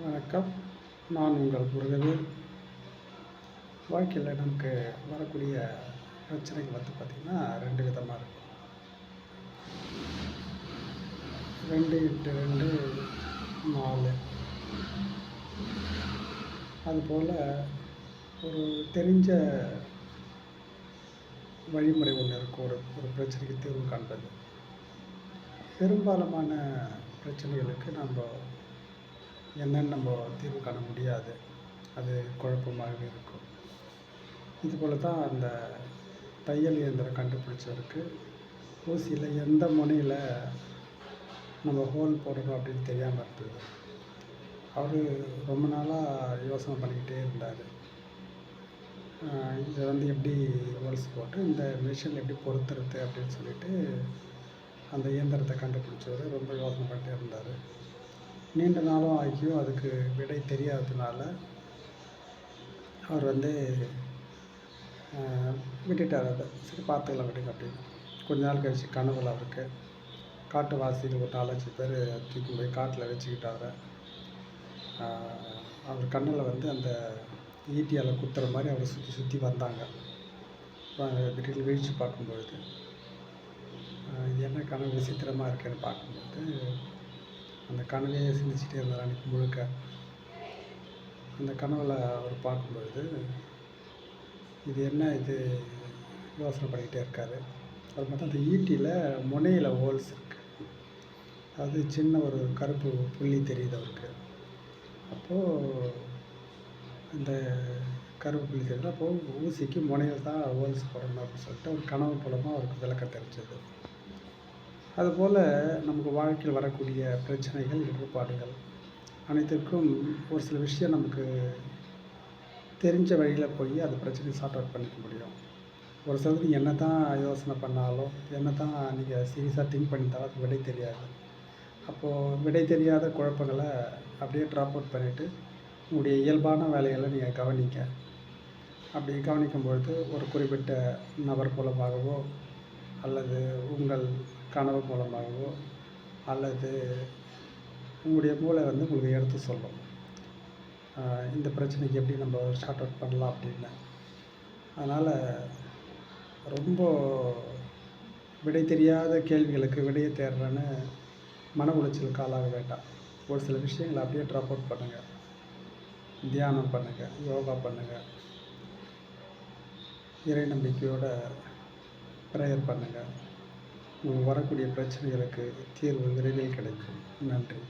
வணக்கம். நான் உங்கள் முருகவேல். வாழ்க்கையில் நமக்கு வரக்கூடிய பிரச்சனைகள் பார்த்திங்கன்னா 2 விதமாக இருக்கும். 2 × 2 4. அதுபோல் ஒரு தெரிஞ்ச வழிமுறை ஒன்று இருக்கும். ஒரு பிரச்சனைக்கு தீர்வு காண்பது. பெரும்பாலான பிரச்சனைகளுக்கு என்னன்னு தீர்வு காண முடியாது. அது குழப்பமாகவே இருக்கும். இதுபோல் தான் அந்த தையல் இயந்திரம் கண்டுபிடிச்சவருக்கு ஊசியில் எந்த முனையில் ஹோல் போடணும் அப்படின்னு தெரியாமல் இருந்தது. அவர் ரொம்ப நாளாக யோசனை பண்ணிக்கிட்டே இருந்தார். இதை எப்படி ஹோல்ஸ் போட்டு இந்த மிஷினில் எப்படி பொருத்துறது அப்படின்னு சொல்லிட்டு அந்த இயந்திரத்தை கண்டுபிடிச்சவர் ரொம்ப யோசனை பண்ணிட்டே இருந்தார். நீண்ட நாளும் ஆகியும் அதுக்கு விடை தெரியாததுனால அவர் விட்டுட்டார். அதை சரி பார்த்துக்கலாம் விடுங்க அப்படின்னு. கொஞ்ச நாள் கழிச்சு கனவுல அவருக்கு காட்டுவாசிகள் ஒரு 4-5 பேர் தூக்கி போய் காட்டில் வச்சுக்கிட்டார. அவர் கண்ணில் அந்த ஈட்டியால் குத்துற மாதிரி அவரை சுற்றி சுற்றி வந்தாங்க. திடீர்னு வீழ்ச்சி பார்க்கும்பொழுது இது என்ன கனவு விசித்திரமாக இருக்குன்னு பார்க்கும்போது அந்த கனவையே சிந்திச்சுட்டே இருந்தார் அன்றைக்கி முழுக்க. அந்த கனவில் அவர் பார்க்கும்பொழுது இது என்ன இது யோசனை பண்ணிக்கிட்டே இருக்கார். அவர் பார்த்தா அந்த ஈட்டியில் முனையில் ஹோல்ஸ் இருக்குது. அது சின்ன ஒரு கருப்பு புள்ளி தெரியுது அவருக்கு. அப்போது அந்த கருப்பு புள்ளி தெரியுது. அப்போது ஊசிக்கு முனையில் தான் ஹோல்ஸ் போடணும் அப்படின்னு சொல்லிட்டு ஒரு கனவு மூலமாக அவருக்கு விளக்கம் தெரிஞ்சது. அதுபோல் நமக்கு வாழ்க்கையில் வரக்கூடிய பிரச்சனைகள், இடர்பாடுகள் அனைத்திற்கும் ஒரு சில விஷயம் நமக்கு தெரிஞ்ச வழியில் போய் அந்த பிரச்சனையை சார்ட் அவுட் பண்ணிக்க முடியும். ஒரு சிலருக்கு என்ன தான் யோசனை பண்ணாலும், என்ன தான் நீங்கள் சீரியஸாக திங்க் பண்ணிட்டாலும் அது விடை தெரியாது. அப்போது விடை தெரியாத குழப்பங்களை அப்படியே ட்ராப் அவுட் பண்ணிவிட்டு உங்களுடைய இயல்பான வேலைகளை நீங்கள் கவனிக்க. அப்படி கவனிக்கும்பொழுது ஒரு குறிப்பிட்ட நபர் மூலமாகவோ அல்லது உங்கள் கனவு மூலமாகவோ அல்லது உங்களுடைய மூளை உங்களுக்கு எடுத்து சொல்லும், இந்த பிரச்சனைக்கு எப்படி நம்ம ஷார்ட் அவுட் பண்ணலாம் அப்படின்னு. அதனால் ரொம்ப விடை தெரியாத கேள்விகளுக்கு விடையை தேடுறேன்னு மன உளைச்சலுக்கு ஆளாக வேண்டாம். ஒரு சில விஷயங்களை அப்படியே ட்ராப் அவுட் பண்ணுங்கள். தியானம் பண்ணுங்கள், யோகா பண்ணுங்கள், இறை நம்பிக்கையோட ப்ரேயர் பண்ணுங்கள். வரக்கூடிய பிரச்சனைகளுக்கு தீர்வு விரைவில் கிடைக்கும். நன்றி.